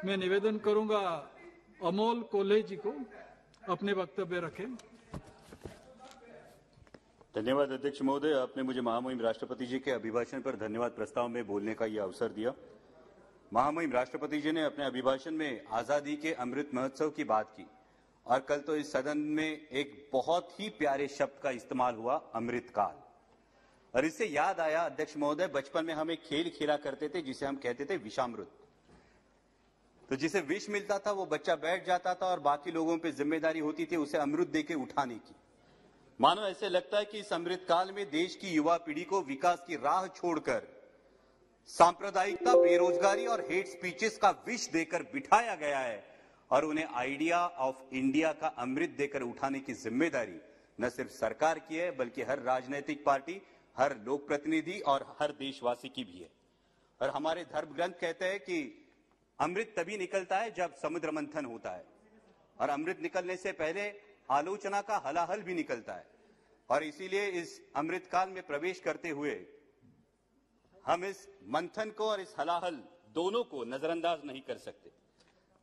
मैं निवेदन करूंगा अमोल कोल्हे जी को अपने वक्तव्य रखें। धन्यवाद अध्यक्ष महोदय, आपने मुझे महामहिम राष्ट्रपति जी के अभिभाषण पर धन्यवाद प्रस्ताव में बोलने का यह अवसर दिया। महामहिम राष्ट्रपति जी ने अपने अभिभाषण में आजादी के अमृत महोत्सव की बात की और कल तो इस सदन में एक बहुत ही प्यारे शब्द का इस्तेमाल हुआ, अमृतकाल। और इससे याद आया अध्यक्ष महोदय, बचपन में हम एक खेल खेला करते थे जिसे हम कहते थे विषामृत। तो जिसे विष मिलता था वो बच्चा बैठ जाता था और बाकी लोगों पे जिम्मेदारी होती थी उसे अमृत देके उठाने की। मानो ऐसे लगता है कि इस अमृत काल में देश की युवा पीढ़ी को विकास की राह छोड़कर सांप्रदायिकता, बेरोजगारी और हेट स्पीचेस का विष देकर बिठाया गया है और उन्हें आइडिया ऑफ इंडिया का अमृत देकर उठाने की जिम्मेदारी न सिर्फ सरकार की है बल्कि हर राजनीतिक पार्टी, हर लोक प्रतिनिधि और हर देशवासी की भी है। और हमारे धर्म ग्रंथ कहते हैं कि अमृत तभी निकलता है जब समुद्र मंथन होता है और अमृत निकलने से पहले आलोचना का हलाहल भी निकलता है। और इसीलिए इस अमृत काल में प्रवेश करते हुए हम इस मंथन को और इस हलाहल दोनों को नजरअंदाज नहीं कर सकते।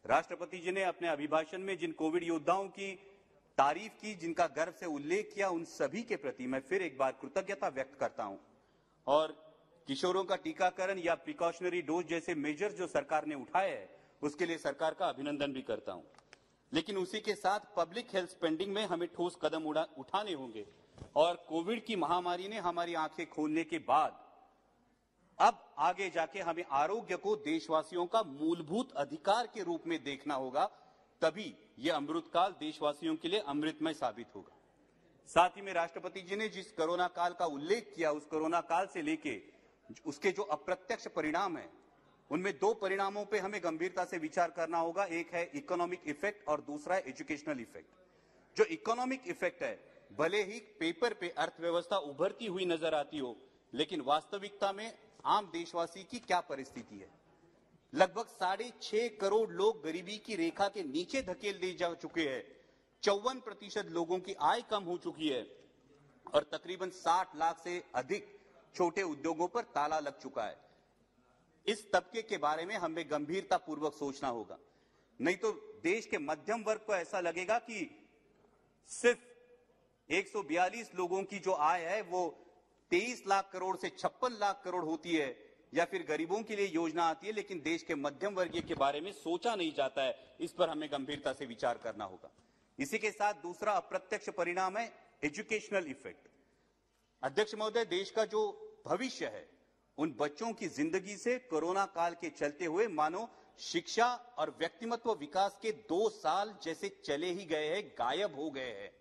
राष्ट्रपति जी ने अपने अभिभाषण में जिन कोविड योद्धाओं की तारीफ की, जिनका गर्व से उल्लेख किया, उन सभी के प्रति मैं फिर एक बार कृतज्ञता व्यक्त करता हूं। और किशोरों का टीकाकरण या प्रिकॉशनरी डोज जैसे मेजर्स जो सरकार ने उठाए हैं उसके लिए सरकार का अभिनंदन भी करता हूं। लेकिन उसी के साथ पब्लिक हेल्थ स्पेंडिंग में हमें ठोस कदम उठाने होंगे। और कोविड की महामारी ने हमारी आंखें खोलने के बाद अब आगे जाके हमें आरोग्य को देशवासियों का मूलभूत अधिकार के रूप में देखना होगा, तभी यह अमृतकाल देशवासियों के लिए अमृतमय साबित होगा। साथ ही में राष्ट्रपति जी ने जिस कोरोना काल का उल्लेख किया, उस कोरोना काल से लेके उसके जो अप्रत्यक्ष परिणाम है, उनमें दो परिणामों पे हमें गंभीरता से विचार करना होगा। एक है इकोनॉमिक इफेक्ट और दूसरा है एजुकेशनल इफेक्ट। जो इकोनॉमिक इफेक्ट है, भले ही पेपर पे अर्थव्यवस्था उभरती हुई नजर आती हो, लेकिन वास्तविकता में आम देशवासी की क्या परिस्थिति है। लगभग 6.5 करोड़ लोग गरीबी की रेखा के नीचे धकेल दिए जा चुके हैं। 54% लोगों की आय कम हो चुकी है और तकरीबन 60 लाख से अधिक छोटे उद्योगों पर ताला लग चुका है। इस तबके के बारे में हमें गंभीरता पूर्वक सोचना होगा, नहीं तो देश के मध्यम वर्ग को ऐसा लगेगा कि सिर्फ 142 लोगों की जो आय है वो 23 लाख करोड़ से 56 लाख करोड़ होती है, या फिर गरीबों के लिए योजना आती है, लेकिन देश के मध्यम वर्गीय के बारे में सोचा नहीं जाता है। इस पर हमें गंभीरता से विचार करना होगा। इसी के साथ दूसरा अप्रत्यक्ष परिणाम है एजुकेशनल इफेक्ट। अध्यक्ष महोदय, देश का जो भविष्य है, उन बच्चों की जिंदगी से कोरोना काल के चलते हुए मानो शिक्षा और व्यक्तिमत्व विकास के 2 साल जैसे चले ही गए हैं, गायब हो गए हैं।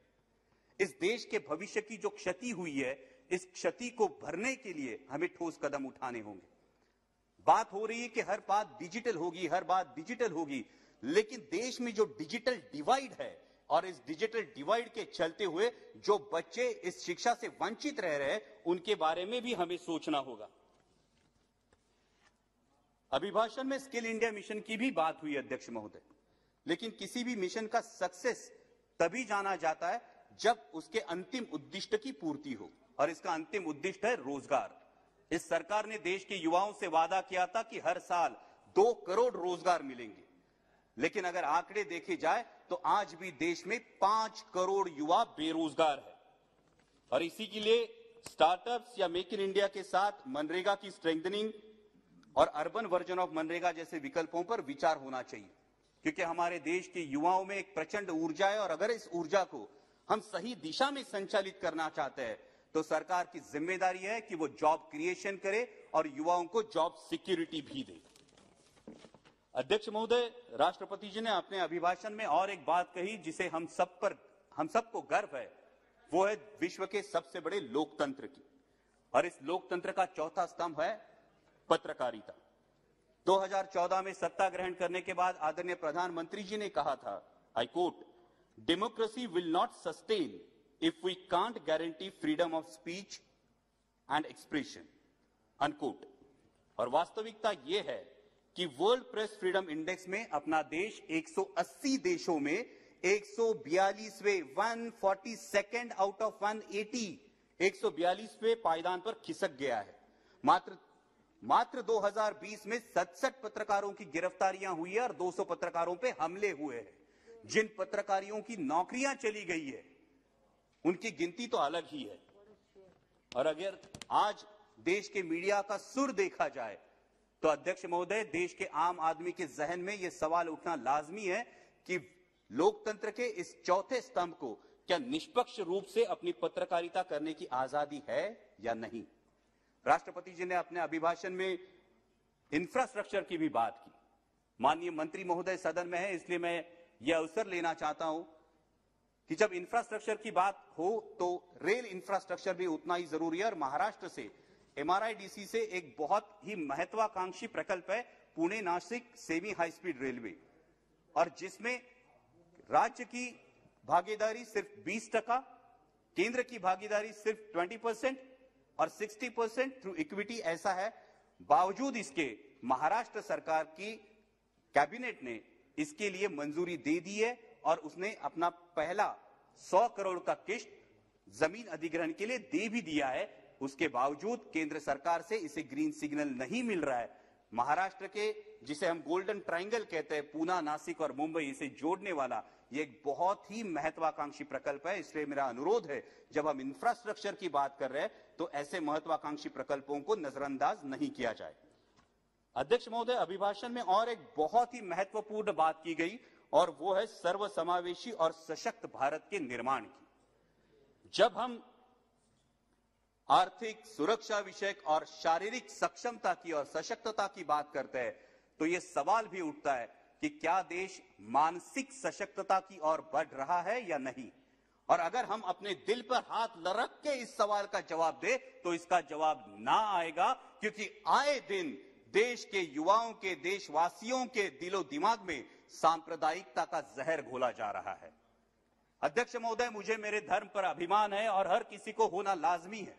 इस देश के भविष्य की जो क्षति हुई है, इस क्षति को भरने के लिए हमें ठोस कदम उठाने होंगे। बात हो रही है कि हर बात डिजिटल होगी, हर बात डिजिटल होगी, लेकिन देश में जो डिजिटल डिवाइड है और इस डिजिटल डिवाइड के चलते हुए जो बच्चे इस शिक्षा से वंचित रह रहे हैं, उनके बारे में भी हमें सोचना होगा। अभिभाषण में स्किल इंडिया मिशन की भी बात हुई अध्यक्ष महोदय, लेकिन किसी भी मिशन का सक्सेस तभी जाना जाता है जब उसके अंतिम उद्दिष्ट की पूर्ति हो, और इसका अंतिम उद्दिष्ट है रोजगार। इस सरकार ने देश के युवाओं से वादा किया था कि हर साल 2 करोड़ रोजगार मिलेंगे, लेकिन अगर आंकड़े देखे जाए तो आज भी देश में 5 करोड़ युवा बेरोजगार है। और इसी के लिए स्टार्टअप्स या मेक इन इंडिया के साथ मनरेगा की स्ट्रेंथनिंग और अर्बन वर्जन ऑफ मनरेगा जैसे विकल्पों पर विचार होना चाहिए, क्योंकि हमारे देश के युवाओं में एक प्रचंड ऊर्जा है और अगर इस ऊर्जा को हम सही दिशा में संचालित करना चाहते हैं तो सरकार की जिम्मेदारी है कि वो जॉब क्रिएशन करे और युवाओं को जॉब सिक्योरिटी भी दे। अध्यक्ष महोदय, राष्ट्रपति जी ने अपने अभिभाषण में और एक बात कही जिसे हम सबको गर्व है, वो है विश्व के सबसे बड़े लोकतंत्र की। और इस लोकतंत्र का चौथा स्तंभ है पत्रकारिता। 2014 में सत्ता ग्रहण करने के बाद आदरणीय प्रधानमंत्री जी ने कहा था, I quote, democracy will not sustain if we can't guarantee freedom of speech and expression, unquote। और वास्तविकता यह है कि वर्ल्ड प्रेस फ्रीडम इंडेक्स में अपना देश 180 देशों में 142वें 142nd आउट ऑफ 180 142वें पायदान पर खिसक गया है। मात्र मात्र 2020 में 67 पत्रकारों की गिरफ्तारियां हुई है और 200 पत्रकारों पे हमले हुए हैं। जिन पत्रकारियों की नौकरियां चली गई है उनकी गिनती तो अलग ही है। और अगर आज देश के मीडिया का सुर देखा जाए तो अध्यक्ष महोदय, देश के आम आदमी के जहन में यह सवाल उठना लाजमी है कि लोकतंत्र के इस चौथे स्तंभ को क्या निष्पक्ष रूप से अपनी पत्रकारिता करने की आजादी है या नहीं। राष्ट्रपति जी ने अपने अभिभाषण में इंफ्रास्ट्रक्चर की भी बात की। माननीय मंत्री महोदय सदन में है, इसलिए मैं यह अवसर लेना चाहता हूं कि जब इंफ्रास्ट्रक्चर की बात हो तो रेल इंफ्रास्ट्रक्चर भी उतना ही जरूरी है। और महाराष्ट्र से MRIDC से एक बहुत ही महत्वाकांक्षी प्रकल्प है Pune Nashik semi high speed railway, और जिसमें राज्य की भागीदारी सिर्फ 20%, केंद्र की भागीदारी सिर्फ 20% और 60% थ्रू इक्विटी ऐसा है। बावजूद इसके महाराष्ट्र सरकार की कैबिनेट ने इसके लिए मंजूरी दे दी है और उसने अपना पहला 100 करोड़ का किश्त जमीन अधिग्रहण के लिए दे भी दिया है। उसके बावजूद केंद्र सरकार से इसे ग्रीन सिग्नल नहीं मिल रहा है। महाराष्ट्र के, जिसे हम गोल्डन ट्रायंगल कहते हैं, पूना, नासिक और मुंबई, इसे जोड़ने वाला ये एक बहुत ही महत्वाकांक्षी प्रकल्प है। इसलिए मेरा अनुरोध है, जब हम इंफ्रास्ट्रक्चर की बात कर रहे हैं तो ऐसे महत्वाकांक्षी प्रकल्पों को नजरअंदाज नहीं किया जाए। अध्यक्ष महोदय, अभिभाषण में और एक बहुत ही महत्वपूर्ण बात की गई और वो है सर्वसमावेशी और सशक्त भारत के निर्माण की। जब हम आर्थिक सुरक्षा विषयक और शारीरिक सक्षमता की और सशक्तता की बात करते हैं तो यह सवाल भी उठता है कि क्या देश मानसिक सशक्तता की ओर बढ़ रहा है या नहीं। और अगर हम अपने दिल पर हाथ रख के इस सवाल का जवाब दे तो इसका जवाब ना आएगा, क्योंकि आए दिन देश के युवाओं के, देशवासियों के दिलो दिमाग में सांप्रदायिकता का जहर घोला जा रहा है। अध्यक्ष महोदय, मुझे मेरे धर्म पर अभिमान है और हर किसी को होना लाजमी है,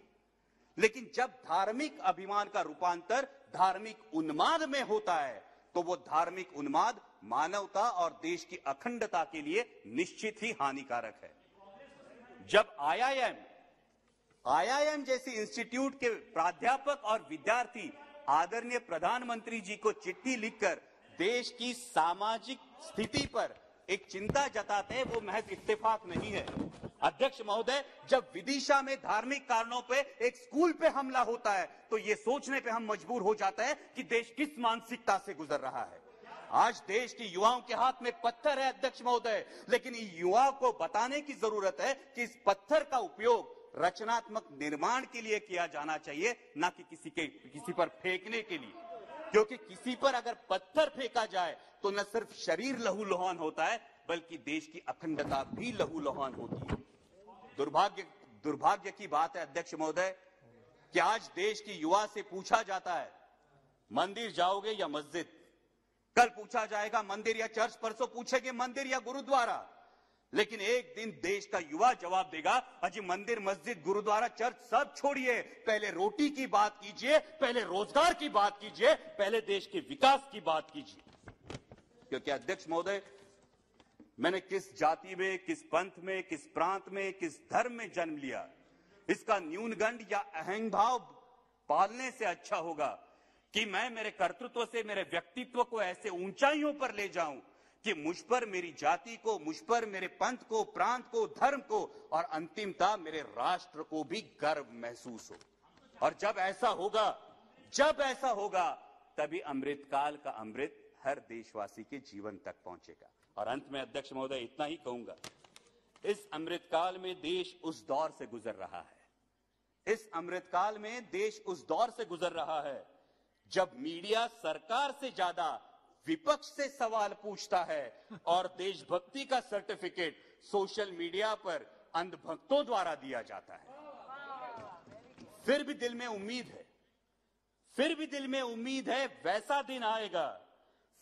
लेकिन जब धार्मिक अभिमान का रूपांतर धार्मिक उन्माद में होता है तो वो धार्मिक उन्माद मानवता और देश की अखंडता के लिए निश्चित ही हानिकारक है। जब IIM जैसी इंस्टीट्यूट के प्राध्यापक और विद्यार्थी आदरणीय प्रधानमंत्री जी को चिट्ठी लिखकर देश की सामाजिक स्थिति पर एक चिंता जताते हैं, वो महज इत्तेफाक नहीं है। अध्यक्ष महोदय, जब विदिशा में धार्मिक कारणों पे एक स्कूल पे हमला होता है तो ये सोचने पे हम मजबूर हो जाते हैं कि देश किस मानसिकता से गुजर रहा है। आज देश के युवाओं के हाथ में पत्थर है अध्यक्ष महोदय, लेकिन युवाओं को बताने की जरूरत है कि इस पत्थर का उपयोग रचनात्मक निर्माण के लिए किया जाना चाहिए, ना कि किसी पर फेंकने के लिए। क्योंकि किसी पर अगर पत्थर फेंका जाए तो न सिर्फ शरीर लहूलुहान होता है बल्कि देश की अखंडता भी लहूलुहान होती है। दुर्भाग्य की बात है अध्यक्ष महोदय कि आज देश की युवा से पूछा जाता है मंदिर जाओगे या मस्जिद, कल पूछा जाएगा मंदिर या चर्च, परसों पूछेंगे मंदिर या गुरुद्वारा, लेकिन एक दिन देश का युवा जवाब देगा, अजी मंदिर, मस्जिद, गुरुद्वारा, चर्च सब छोड़िए, पहले रोटी की बात कीजिए, पहले रोजगार की बात कीजिए, पहले देश के विकास की बात कीजिए। क्योंकि अध्यक्ष महोदय, मैंने किस जाति में, किस पंथ में, किस प्रांत में, किस धर्म में जन्म लिया, इसका न्यूनगंड या अहंभाव पालने से अच्छा होगा कि मैं मेरे कर्तृत्व से मेरे व्यक्तित्व को ऐसे ऊंचाइयों पर ले जाऊं कि मुझ पर मेरी जाति को, मुझ पर मेरे पंथ को, प्रांत को, धर्म को और अंतिमतः मेरे राष्ट्र को भी गर्व महसूस हो। और जब ऐसा होगा तभी अमृतकाल का अमृत हर देशवासी के जीवन तक पहुंचेगा। और अंत में अध्यक्ष महोदय इतना ही कहूंगा, इस अमृतकाल में देश उस दौर से गुजर रहा है, इस अमृतकाल में देश उस दौर से गुजर रहा है जब मीडिया सरकार से ज्यादा विपक्ष से सवाल पूछता है और देशभक्ति का सर्टिफिकेट सोशल मीडिया पर अंधभक्तों द्वारा दिया जाता है। फिर भी दिल में उम्मीद है, वैसा दिन आएगा।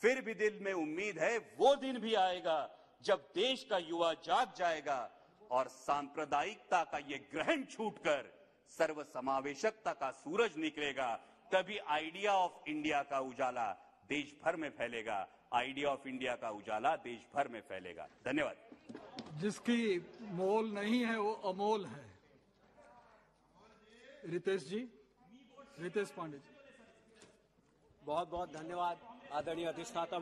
फिर भी दिल में उम्मीद है, वो दिन भी आएगा जब देश का युवा जाग जाएगा और सांप्रदायिकता का ये ग्रहण छूटकर सर्वसमावेशकता का सूरज निकलेगा। तभी आइडिया ऑफ इंडिया का उजाला देश भर में फैलेगा, आइडिया ऑफ इंडिया का उजाला देश भर में फैलेगा। धन्यवाद। जिसकी मोल नहीं है वो अमोल है। रितेश पांडे जी। बहुत बहुत धन्यवाद आदरणीय अधिष्ठाता